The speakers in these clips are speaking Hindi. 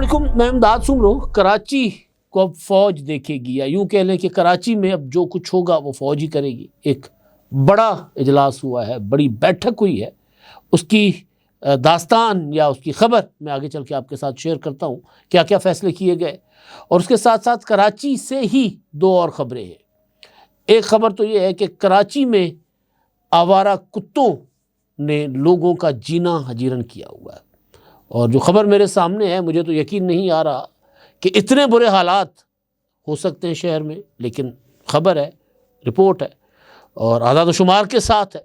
अस्सलामुअलैकुम, मैं इमदाद सुमरो। कराची को अब फौज देखेगी, या यूं कह लें कि कराची में अब जो कुछ होगा वो फौज ही करेगी। एक बड़ा इजलास हुआ है, बड़ी बैठक हुई है, उसकी दास्तान या उसकी खबर मैं आगे चल के आपके साथ शेयर करता हूँ, क्या क्या फ़ैसले किए गए। और उसके साथ साथ कराची से ही दो और ख़बरें हैं। एक ख़बर तो ये है कि कराची में आवारा कुत्तों ने लोगों का जीना हजीरन किया हुआ है, और जो ख़बर मेरे सामने है मुझे तो यकीन नहीं आ रहा कि इतने बुरे हालात हो सकते हैं शहर में, लेकिन ख़बर है, रिपोर्ट है और आदाद शुमार के साथ है,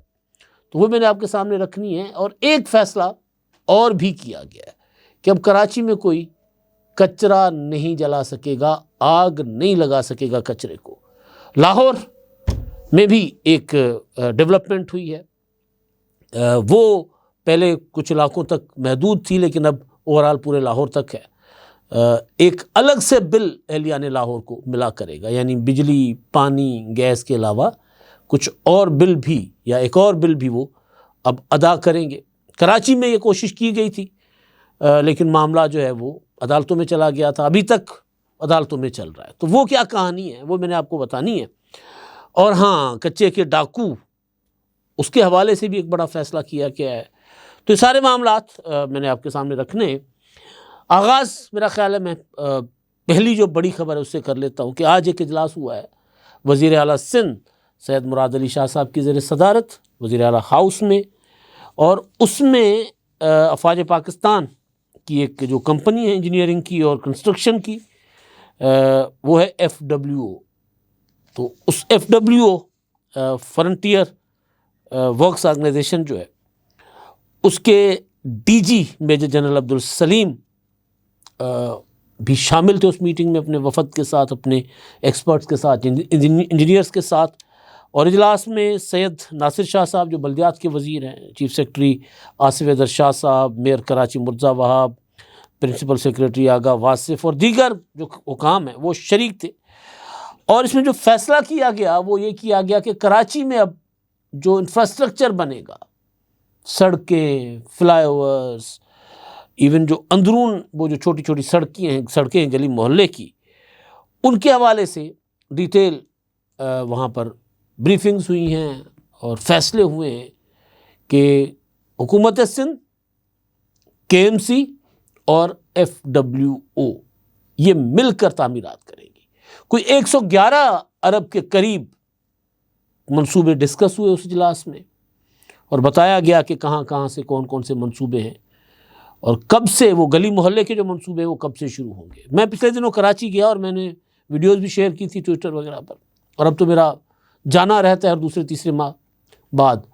तो वो मैंने आपके सामने रखनी है। और एक फ़ैसला और भी किया गया है कि अब कराची में कोई कचरा नहीं जला सकेगा, आग नहीं लगा सकेगा कचरे को। लाहौर में भी एक डेवलपमेंट हुई है, वो पहले कुछ इलाकों तक महदूद थी, लेकिन अब ओवरऑल पूरे लाहौर तक है। एक अलग से बिल एहलियाने लाहौर को मिला करेगा, यानी बिजली, पानी, गैस के अलावा कुछ और बिल भी, या एक और बिल भी वो अब अदा करेंगे। कराची में ये कोशिश की गई थी, लेकिन मामला जो है वो अदालतों में चला गया था, अभी तक अदालतों में चल रहा है। तो वो क्या कहानी है वो मैंने आपको बतानी है। और हाँ, कच्चे के डाकू, उसके हवाले से भी एक बड़ा फ़ैसला किया गया है। तो ये सारे मामलात मैंने आपके सामने रखने। आगाज़ मेरा ख़्याल है मैं पहली जो बड़ी ख़बर है उससे कर लेता हूँ कि आज एक इजलास हुआ है वज़ीर आला सिंध सैयद मुराद अली शाह साहब की ज़ेर सदारत वज़ीर आला हाउस में, और उसमें अफ़वाज पाकिस्तान की एक जो कंपनी है इंजीनियरिंग की और कंस्ट्रक्शन की, वो है FWO। तो उस FWO फ्रंटियर वर्क्स ऑर्गेनाइजेशन जो है, उसके DG major general Abdul Salim भी शामिल थे उस मीटिंग में, अपने वफद के साथ, अपने एक्सपर्ट्स के साथ, इंजीनियर्स के साथ। और इजलास में सैयद नासिर शाह साहब जो बल्दियात के वज़ीर हैं, chief secretary Asif Haider Shah sahab, mayor Karachi मुर्जा वहाब, प्रिंसिपल सेक्रेटरी आगा वासिफ और दीगर जो हुकाम हैं वो शरीक थे। और इसमें जो फ़ैसला किया गया वो ये किया गया कि कराची में अब जो इंफ्रास्ट्रक्चर बनेगा, सड़कें, फ्लाईओवर्स, इवन जो अंदरून वो जो छोटी छोटी सड़कें हैं गली मोहल्ले की, उनके हवाले से डिटेल वहाँ पर ब्रीफिंग्स हुई हैं और फैसले हुए हैं कि हुकूमत सिंध, KMC और FWO ये मिलकर तामीरात करेंगी। कोई 111 अरब के करीब मंसूबे डिस्कस हुए उस इजलास में, और बताया गया कि कहाँ कहाँ से कौन कौन से मंसूबे हैं और कब से वो गली मोहल्ले के जो मंसूबे हैं वो कब से शुरू होंगे। मैं पिछले दिनों कराची गया और मैंने वीडियोस भी शेयर की थी ट्विटर वगैरह पर, और अब तो मेरा जाना रहता है हर दूसरे तीसरे माह बाद।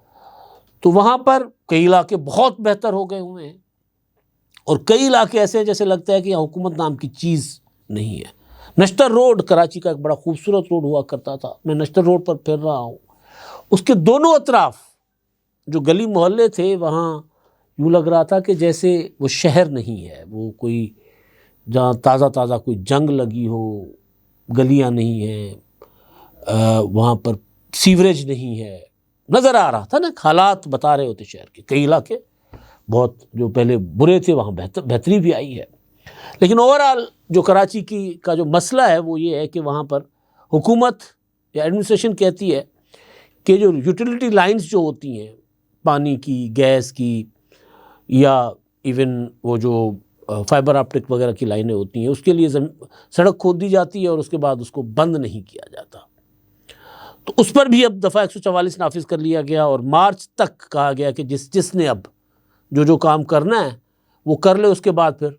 तो वहाँ पर कई इलाके बहुत बेहतर हो गए हुए हैं, और कई इलाके ऐसे हैं जैसे लगता है कि यहाँ हुकूमत नाम की चीज़ नहीं है। नश्तर रोड कराची का एक बड़ा खूबसूरत रोड हुआ करता था, मैं नश्तर रोड पर फिर रहा हूँ, उसके दोनों अतराफ जो गली मोहल्ले थे वहाँ यूँ लग रहा था कि जैसे वो शहर नहीं है, वो कोई जहाँ ताज़ा ताज़ा कोई जंग लगी हो, गलियाँ नहीं हैं, वहाँ पर सीवरेज नहीं है, नज़र आ रहा था ना। हालात बता रहे होते शहर के, कई इलाके बहुत जो पहले बुरे थे वहाँ बेहतरी भी आई है। लेकिन ओवरऑल जो कराची का जो मसला है वो ये है कि वहाँ पर हुकूमत या एडमिनिस्ट्रेशन कहती है कि जो यूटिलिटी लाइंस जो होती हैं, पानी की, गैस की, या इवन वो जो फाइबर ऑप्टिक वगैरह की लाइनें होती हैं, उसके लिए सड़क खोद दी जाती है और उसके बाद उसको बंद नहीं किया जाता। तो उस पर भी अब दफ़ा 144 नाफिज कर लिया गया, और मार्च तक कहा गया कि जिसने अब जो काम करना है वो कर ले, उसके बाद फिर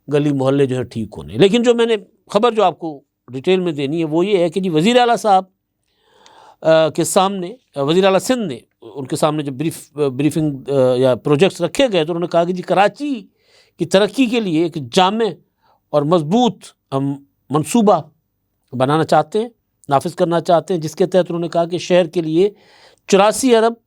गली मोहल्ले जो है ठीक होने। लेकिन जो मैंने खबर जो आपको डिटेल में देनी है वो ये है कि जी वज़ीर आला साहब के सामने, वज़ीर आला सिंध ने, उनके सामने जब ब्रीफिंग या प्रोजेक्ट्स रखे गए तो उन्होंने कहा कि जी कराची की तरक्की के लिए एक जामे और मजबूत हम मंसूबा बनाना चाहते हैं, नाफिज करना चाहते हैं, जिसके तहत उन्होंने कहा कि शहर के लिए 84 अरब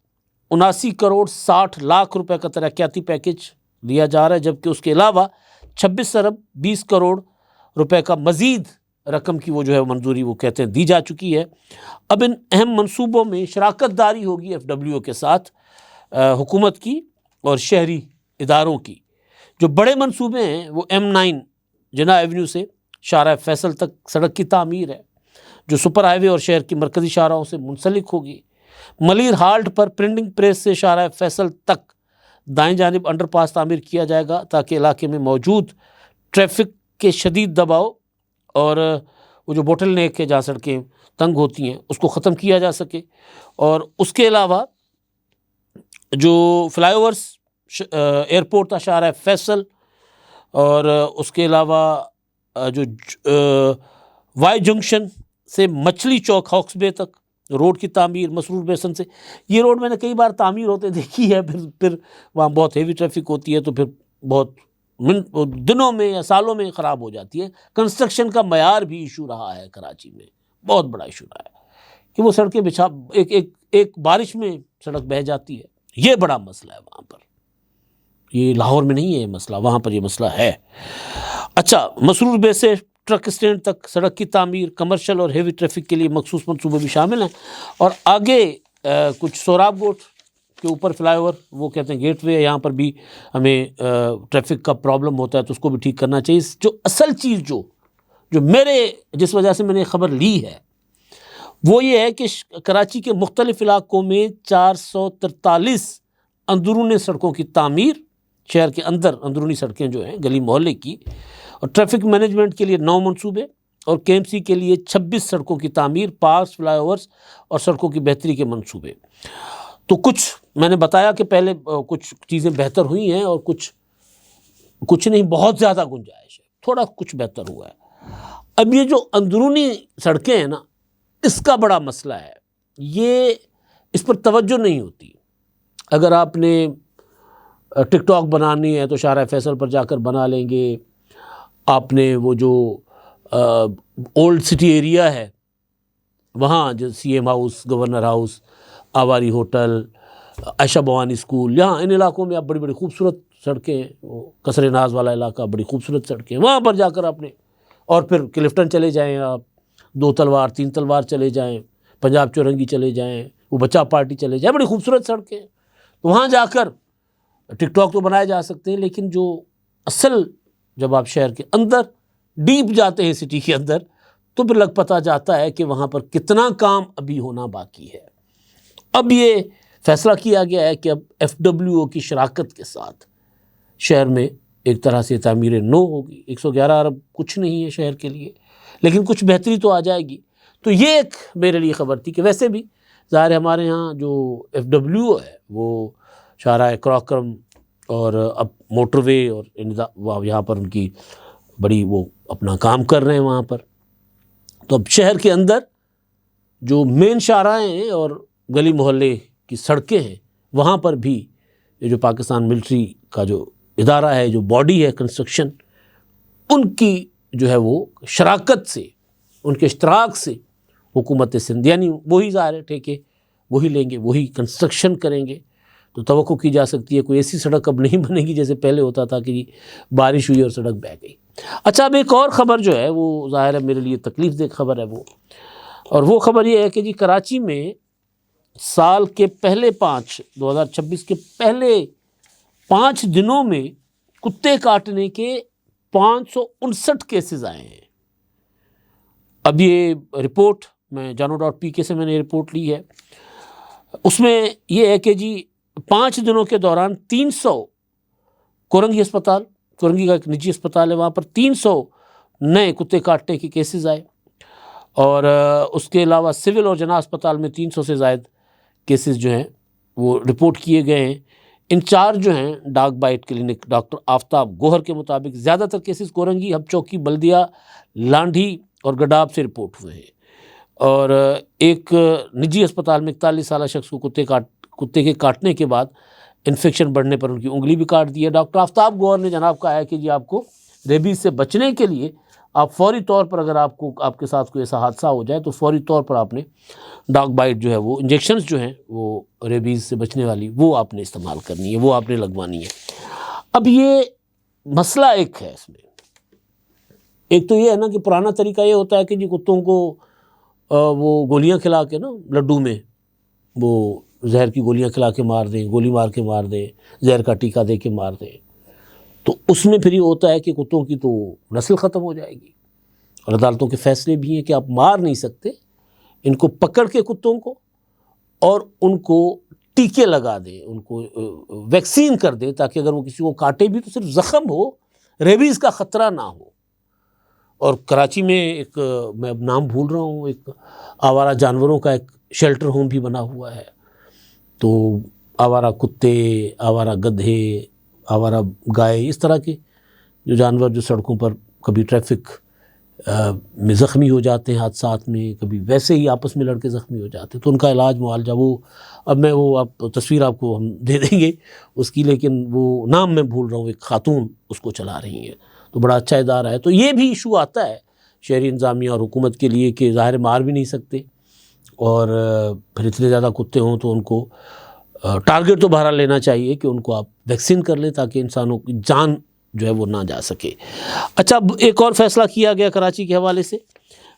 79 करोड़ 60 लाख रुपए का तरक्याती पैकेज दिया जा रहा है, जबकि उसके अलावा 26 अरब 20 करोड़ रुपए का मज़ीद रकम की वो जो है मंजूरी वो कहते हैं दी जा चुकी है। अब इन अहम मंसूबों में शराकत दारी होगी FWO के साथ, हुकूमत की और शहरी इदारों की। जो बड़े मंसूबे हैं वो M9 जिन्ना एवेन्यू से शाहराह फैसल तक सड़क की तामीर है, जो सुपर हाईवे और शहर की मरकज़ी शाहराहों से मुंसलिक होगी। मलिर हाल्ट पर प्रिंटिंग प्रेस से शाहराह फैसल तक दाएं जानिब अंडरपास तामीर किया जाएगा, ताकि इलाके में मौजूद ट्रैफिक के शदीद दबाव और वो जो बोटल नेक है, जहाँ सड़कें तंग होती हैं, उसको ख़त्म किया जा सके। और उसके अलावा जो फ्लाईओवर्स, एयरपोर्ट था शाहराह फैसल, और उसके अलावा जो वाई जंक्शन से मछली चौक हॉक्सबे तक रोड की तामीर, मसरूर बेसन से, ये रोड मैंने कई बार तामीर होते देखी है, फिर वहाँ बहुत हेवी ट्रैफिक होती है, तो फिर बहुत दिनों में या सालों में ख़राब हो जाती है। कंस्ट्रक्शन का मयार भी इशू रहा है कराची में, बहुत बड़ा इशू रहा है कि वो सड़कें बिछा एक बारिश में सड़क बह जाती है। ये बड़ा मसला है वहाँ पर, ये लाहौर में नहीं है ये मसला, वहाँ पर ये मसला है। अच्छा, मसरूर बे से ट्रक स्टैंड तक सड़क की तामीर, कमर्शियल और हेवी ट्रैफिक के लिए मखसूस मनसूबे भी शामिल हैं। और आगे कुछ सोराब गोट के ऊपर फ्लाईओवर, वो कहते हैं गेटवे, यहाँ पर भी हमें ट्रैफिक का प्रॉब्लम होता है, तो उसको भी ठीक करना चाहिए। जो असल चीज़ जो मेरे जिस वजह से मैंने खबर ली है वो ये है कि कराची के मुख्तलिफ इलाकों में 443 अंदरूनी सड़कों की तामीर, शहर के अंदर अंदरूनी सड़कें जो हैं गली मोहल्ले की, और ट्रैफिक मैनेजमेंट के लिए 9 मनसूबे, और केएमसी के लिए 26 सड़कों की तामीर, पार्क्स, फ्लाईओवर्स और सड़कों की बेहतरी के मंसूबे। तो कुछ मैंने बताया कि पहले कुछ चीज़ें बेहतर हुई हैं और कुछ नहीं, बहुत ज़्यादा गुंजाइश है, थोड़ा कुछ बेहतर हुआ है। अब ये जो अंदरूनी सड़कें हैं ना, इसका बड़ा मसला है, ये इस पर तवज्जो नहीं होती। अगर आपने टिकटॉक बनानी है तो शाहराह फैसल पर जाकर बना लेंगे। आपने वो जो ओल्ड सिटी एरिया है वहाँ, जो सीएम हाउस, गवर्नर हाउस, आवारी होटल, आयशा भवानी स्कूल, यहाँ इन इलाकों में आप बड़ी बड़ी खूबसूरत सड़कें, वो कसरे नाज वाला इलाका, बड़ी खूबसूरत सड़कें, वहाँ पर जाकर आपने, और फिर क्लिफ्टन चले जाएँ आप, 2 तलवार 3 तलवार चले जाएँ, पंजाब चौरंगी चले जाएँ, वो बच्चा पार्टी चले जाएँ, बड़ी खूबसूरत सड़कें, तो वहाँ जाकर टिकटॉक तो बनाए जा सकते हैं। लेकिन जो असल, जब आप शहर के अंदर डीप जाते हैं, सिटी के अंदर, तो फिर पता जाता है कि वहाँ पर कितना काम अभी होना बाकी है। अब ये फैसला किया गया है कि अब FWO की शराकत के साथ शहर में एक तरह से तामीर नो होगी। 111 अरब कुछ नहीं है शहर के लिए, लेकिन कुछ बेहतरी तो आ जाएगी। तो ये एक मेरे लिए ख़बर थी कि वैसे भी ज़ाहिर हमारे यहाँ जो FWO है वो शाहराह क्रॉकरम और अब मोटरवे और यहाँ पर उनकी बड़ी वो अपना काम कर रहे हैं वहाँ पर। तो अब शहर के अंदर जो मेन शाहराहें हैं और गली मोहल्ले की सड़कें हैं, वहाँ पर भी ये जो पाकिस्तान मिलिट्री का जो इदारा है, जो बॉडी है कंस्ट्रक्शन, उनकी जो है वो शराकत से, उनके इश्तराक से हुकूमत सिंध, यानी वही ज़ाहिर है ठेके वही लेंगे, वही कंस्ट्रक्शन करेंगे। तो तवक्को की जा सकती है कोई ऐसी सड़क अब नहीं बनेगी जैसे पहले होता था कि बारिश हुई और सड़क बह गई। अच्छा, अब एक और ख़बर जो है वो ज़ाहिर है मेरे लिए तकलीफ़ देह खबर है वो, और वो ख़बर ये है कि जी कराची में साल के पहले 2026 के पहले 5 दिनों में कुत्ते काटने के 559 केसेस आए हैं। अब ये रिपोर्ट मैं jano.pk से मैंने रिपोर्ट ली है, उसमें ये है कि जी 5 दिनों के दौरान 300 कोरंगी का एक निजी अस्पताल है, वहाँ पर 300 नए कुत्ते काटने के केसेस आए, और उसके अलावा सिविल और जना अस्पताल में 300 से ज़ायद केसेस जो हैं वो रिपोर्ट किए गए हैं। इंचार्ज जो हैं dog bite clinic doctor Aftab Gohar के मुताबिक ज़्यादातर केसेस कोरंगी, हब चौकी, बल्दिया, लांढी और गडाब से रिपोर्ट हुए हैं। और एक निजी अस्पताल में 41 साल शख्स को कुत्ते के काटने के बाद इन्फेक्शन बढ़ने पर उनकी उंगली भी काट दी है। डॉक्टर आफ्ताब गोहर ने जनाब कहा है कि जी आपको रेबीज़ से बचने के लिए आप फौरी तौर पर, अगर आपके साथ कोई ऐसा हादसा हो जाए तो फौरी तौर पर आपने डॉग बाइट जो है वो इंजेक्शंस जो हैं वो रेबीज़ से बचने वाली वो आपने इस्तेमाल करनी है, वो आपने लगवानी है। अब ये मसला एक है इसमें, एक तो ये है ना कि पुराना तरीका ये होता है कि जी कुत्तों को वो गोलियां खिला के ना, लड्डू में वो जहर की गोलियां खिला के मार दें, गोली मार के मार दें, जहर का टीका दे के मार दें। तो उसमें फिर ये होता है कि कुत्तों की तो नस्ल ख़त्म हो जाएगी। और अदालतों के फैसले भी हैं कि आप मार नहीं सकते, इनको पकड़ के कुत्तों को और उनको टीके लगा दें, उनको वैक्सीन कर दें, ताकि अगर वो किसी को काटे भी तो सिर्फ ज़ख़म हो, रेबीज़ का ख़तरा ना हो। और कराची में एक, मैं अब नाम भूल रहा हूँ, एक आवारा जानवरों का एक शेल्टर होम भी बना हुआ है। तो आवारा कुत्ते, आवारा गधे, आवारा गाय, इस तरह के जो जानवर जो सड़कों पर कभी ट्रैफिक में ज़ख्मी हो जाते हैं हादसात में, कभी वैसे ही आपस में लड़के ज़ख्मी हो जाते हैं, तो उनका इलाज मुआवजा, वो अब मैं वो आप तस्वीर आपको हम दे देंगे उसकी, लेकिन वो नाम मैं भूल रहा हूँ, एक खातून उसको चला रही हैं, तो बड़ा अच्छा इदारा है। तो ये भी इशू आता है शहरी इंतज़ामिया और हुकूमत के लिए कि ज़ाहिर मार भी नहीं सकते, और फिर इतने ज़्यादा कुत्ते हों तो उनको टारगेट तो बहरहाल लेना चाहिए कि उनको आप वैक्सीन कर लें ताकि इंसानों की जान जो है वो ना जा सके। अच्छा, अब एक और फ़ैसला किया गया कराची के हवाले से,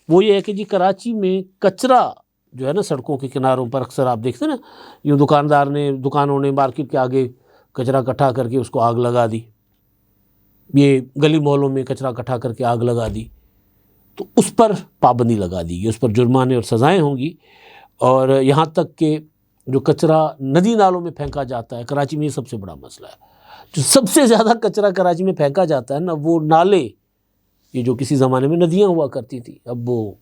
वो ये है कि जी कराची में कचरा जो है ना सड़कों के किनारों पर अक्सर आप देखते हैं ना, यूँ दुकानों ने मार्केट के आगे कचरा इकट्ठा करके उसको आग लगा दी, ये गली मोहल्लों में कचरा इकट्ठा करके आग लगा दी, तो उस पर पाबंदी लगा दी गई, उस पर जुर्माने और सज़ाएँ होंगी। और यहाँ तक कि जो कचरा नदी नालों में फेंका जाता है, कराची में ये सबसे बड़ा मसला है। जो सबसे ज़्यादा कचरा कराची में फेंका जाता है ना, वो नाले, ये जो किसी ज़माने में नदियाँ हुआ करती थी, अब वो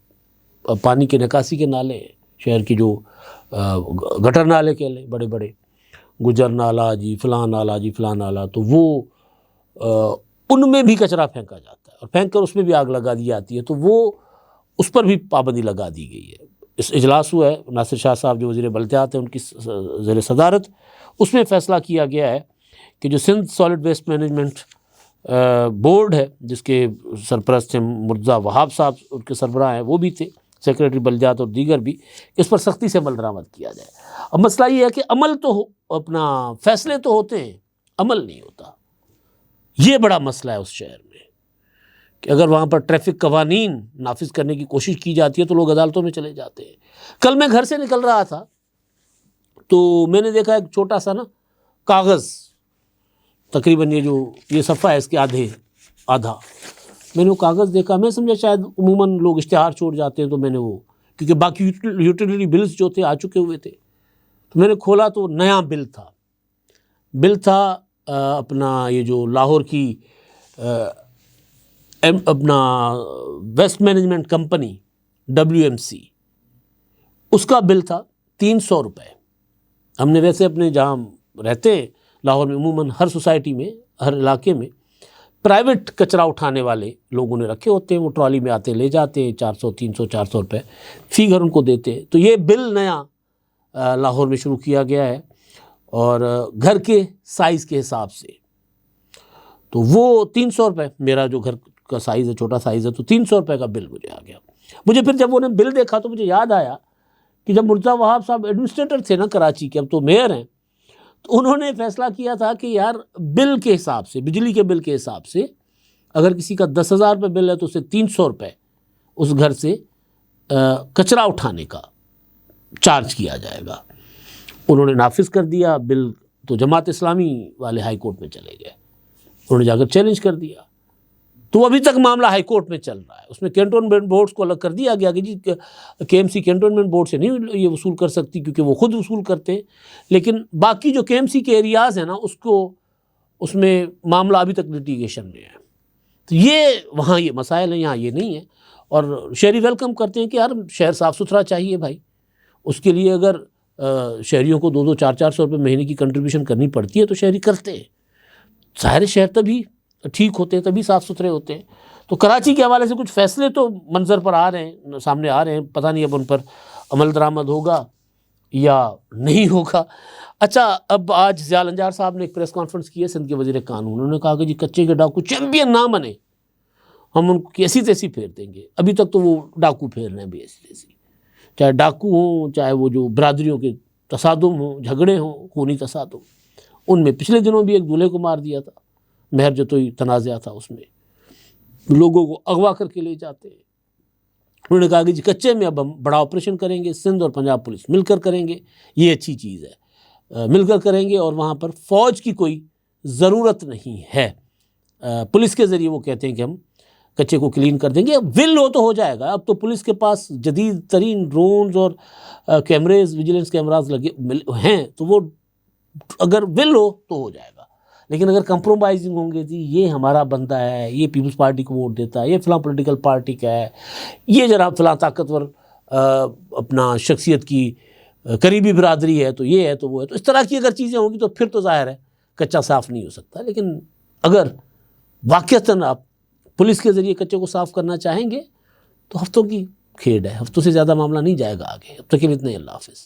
पानी के निकासी के नाले, शहर की जो गटर नाले कह लें, बड़े बड़े गुजर नाला जी, फ़लाँ नाला जी, फ़लाँ नाला, तो वो उनमें भी कचरा फेंका जाता है और फेंक कर उसमें भी आग लगा दी जाती है, तो वो उस पर भी पाबंदी लगा दी गई है। इस इजलास हुआ है, नासिर शाह साहब जो वज़ीर बल्दियात हैं उनकी ज़ेर सदारत, उसमें फ़ैसला किया गया है कि जो Sindh solid waste management board है, जिसके सरपरस्त हैं मुर्तज़ा वहाब साहब, उनके सरबराह हैं, वो भी थे, सेक्रेटरी बल्दियात और दीगर भी, इस पर सख्ती से अमल दरामद किया जाए। अब मसला ये है कि अमल तो अपना फ़ैसले तो होते हैं, अमल नहीं होता। ये बड़ा मसला है उस शहर में कि अगर वहाँ पर ट्रैफिक कवानीन नाफिज करने की कोशिश की जाती है तो लोग अदालतों में चले जाते हैं। कल मैं घर से निकल रहा था तो मैंने देखा एक छोटा सा ना कागज़, तकरीबन ये सफ़ा है इसके आधा, मैंने वो कागज़ देखा, मैं समझा शायद उमूमन लोग इश्तिहार छोड़ जाते हैं, तो मैंने वो, क्योंकि बाकी यूटिलिटी बिल्स जो थे आ चुके हुए थे, तो मैंने खोला तो नया बिल था अपना ये जो लाहौर की अपना वेस्ट मैनेजमेंट कंपनी WMC, उसका बिल था 300 रुपये। हमने वैसे अपने जहाँ रहते हैं लाहौर में उमूमन हर सोसाइटी में, हर इलाके में प्राइवेट कचरा उठाने वाले लोगों ने रखे होते हैं, वो ट्रॉली में आते ले जाते हैं, 400 रुपये फ़ी घर उनको देते हैं। तो ये बिल नया लाहौर में शुरू किया गया है और घर के साइज़ के हिसाब से, तो वो 300 रुपये, मेरा जो घर का साइज़ है, छोटा साइज़ है, तो 300 रुपये का बिल मुझे आ गया। मुझे फिर जब उन्हें बिल देखा तो मुझे याद आया कि जब मुर्तज़ा वहाब साहब एडमिनिस्ट्रेटर थे ना कराची के, अब तो मेयर हैं, तो उन्होंने फ़ैसला किया था कि यार बिल के हिसाब से, बिजली के बिल के हिसाब से, अगर किसी का 10,000 रुपये बिल है तो उसे 300 रुपये उस घर से कचरा उठाने का चार्ज किया जाएगा। उन्होंने नाफिज कर दिया बिल, तो जमात इस्लामी वाले हाई कोर्ट में चले गए, उन्होंने जाकर चैलेंज कर दिया, तो अभी तक मामला हाई कोर्ट में चल रहा है। उसमें कैंटोनमेंट बोर्ड्स को अलग कर दिया गया कि जी KMC कैंटोनमेंट बोर्ड से नहीं ये वसूल कर सकती क्योंकि वो खुद वसूल करते हैं, लेकिन बाकी जो KMC के एरियाज़ हैं ना उसमें मामला अभी तक लिटिगेशन में है। तो ये वहाँ ये मसाइल हैं, यहाँ ये नहीं है। और शहरी वेलकम करते हैं कि यार शहर साफ़ सुथरा चाहिए भाई, उसके लिए अगर शहरियों को 2-2, 400 रुपये महीने की कंट्रीब्यूशन करनी पड़ती है तो शहरी करते हैं, सारे शहर तभी ठीक होते हैं, तभी साफ़ सुथरे होते हैं। तो कराची के हवाले से कुछ फ़ैसले तो मंजर पर आ रहे हैं, सामने आ रहे हैं, पता नहीं अब उन पर अमल दरामद होगा या नहीं होगा। अच्छा, अब आज ज़ियाल अंजार साहब ने एक प्रेस कॉन्फ्रेंस की है, सिंध के वज़ीर कानून, उन्होंने कहा कि जी कच्चे के डाकू चैम्पियन ना बने, हम उनको कैसी तैसी फेर देंगे। अभी तक तो वो डाकू फेर रहे हैं भी ऐसी तैसी, चाहे डाकू हों, चाहे वो जो बरादरियों के तसादुम हों, झगड़े हों, खूनी तसादुम, उनमें पिछले दिनों भी एक दूल्हे को मार दिया था, महर जतोई तनाज़ा था, उसमें लोगों को अगवा करके ले जाते हैं। उन्होंने कहा कि जी कच्चे में अब हम बड़ा ऑपरेशन करेंगे, सिंध और पंजाब पुलिस मिलकर करेंगे, ये अच्छी चीज़ है, मिलकर करेंगे और वहाँ पर फ़ौज की कोई ज़रूरत नहीं है। पुलिस के ज़रिए वो कहते हैं कि हम कच्चे को क्लीन कर देंगे। अब विल हो तो हो जाएगा। अब तो पुलिस के पास जदीद तरीन ड्रोन्स और कैमरेज, विजिलेंस कैमराज लगे हैं, तो वो अगर विल हो तो हो जाएगा। लेकिन अगर कंप्रोमाइजिंग होंगे जी, ये हमारा बंदा है, ये पीपल्स पार्टी को वोट देता है, ये फ़लाँ पॉलिटिकल पार्टी का है, ये जनाब फ़लाँ ताकतवर अपना शख्सियत की करीबी बिरादरी है, तो ये है तो वो है, तो इस तरह की अगर चीज़ें होंगी तो फिर तो ज़ाहिर है कच्चा साफ़ नहीं हो सकता। लेकिन अगर वाक़ईतन आप पुलिस के ज़रिए कच्चे को साफ़ करना चाहेंगे तो हफ्तों की खेड है, हफ्तों से ज़्यादा मामला नहीं जाएगा आगे। अब तक के लिए इतना ही, अल्लाह हाफ़िज़।